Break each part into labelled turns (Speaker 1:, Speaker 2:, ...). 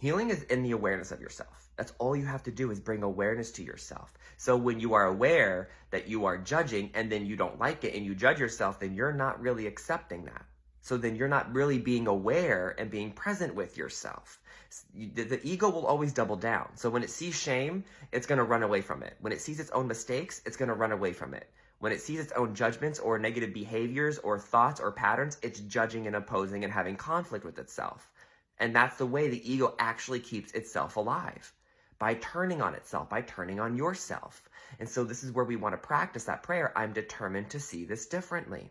Speaker 1: Healing is in the awareness of yourself. That's all you have to do is bring awareness to yourself. So when you are aware that you are judging and then you don't like it and you judge yourself, then you're not really accepting that. So then you're not really being aware and being present with yourself. The ego will always double down. So when it sees shame, it's going to run away from it. When it sees its own mistakes, it's going to run away from it. When it sees its own judgments or negative behaviors or thoughts or patterns, it's judging and opposing and having conflict with itself. And that's the way the ego actually keeps itself alive, by turning on itself, by turning on yourself. And so this is where we want to practice that prayer. I'm determined to see this differently.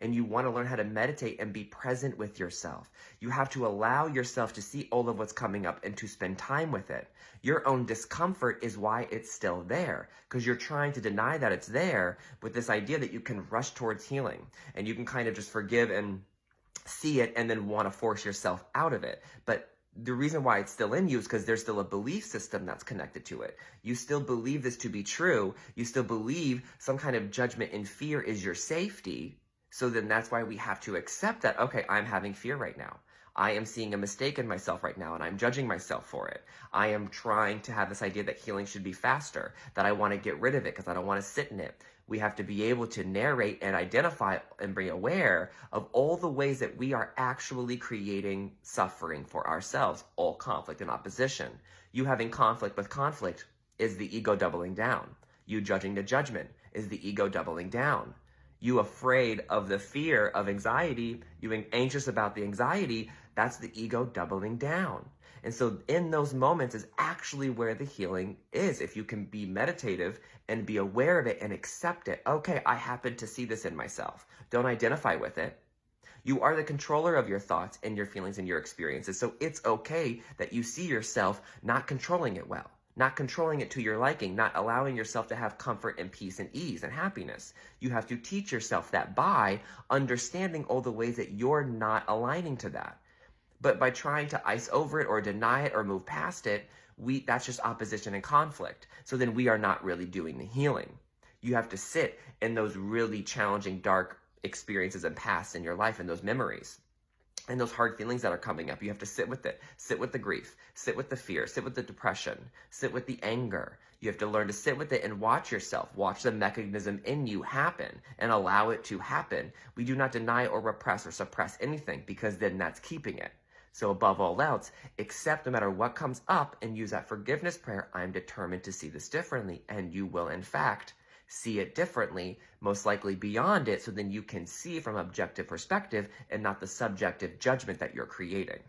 Speaker 1: And you want to learn how to meditate and be present with yourself. You have to allow yourself to see all of what's coming up and to spend time with it. Your own discomfort is why it's still there, because you're trying to deny that it's there with this idea that you can rush towards healing and you can kind of just forgive and see it and then want to force yourself out of it. But the reason why it's still in you is because there's still a belief system that's connected to it. You still believe this to be true. You still believe some kind of judgment and fear is your safety. So then that's why we have to accept that, okay, I'm having fear right now. I am seeing a mistake in myself right now and I'm judging myself for it. I am trying to have this idea that healing should be faster, that I want to get rid of it because I don't want to sit in it. We have to be able to narrate and identify and be aware of all the ways that we are actually creating suffering for ourselves, all conflict and opposition. You having conflict with conflict is the ego doubling down. You judging the judgment is the ego doubling down. You afraid of the fear of anxiety, you being anxious about the anxiety, that's the ego doubling down. And so in those moments is actually where the healing is. If you can be meditative and be aware of it and accept it. Okay, I happen to see this in myself. Don't identify with it. You are the controller of your thoughts and your feelings and your experiences. So it's okay that you see yourself not controlling it well. Not controlling it to your liking, not allowing yourself to have comfort and peace and ease and happiness. You have to teach yourself that by understanding all the ways that you're not aligning to that. But by trying to ice over it or deny it or move past it, that's just opposition and conflict. So then we are not really doing the healing. You have to sit in those really challenging, dark experiences and pasts in your life and those memories. And those hard feelings that are coming up, you have to sit with it. Sit with the grief, sit with the fear, sit with the depression, sit with the anger. You have to learn to sit with it and watch yourself, watch the mechanism in you happen and allow it to happen. We do not deny or repress or suppress anything because then that's keeping it. So above all else, accept no matter what comes up and use that forgiveness prayer. I'm determined to see this differently. And you will, in fact, see it differently, most likely beyond it, so then you can see from objective perspective and not the subjective judgment that you're creating.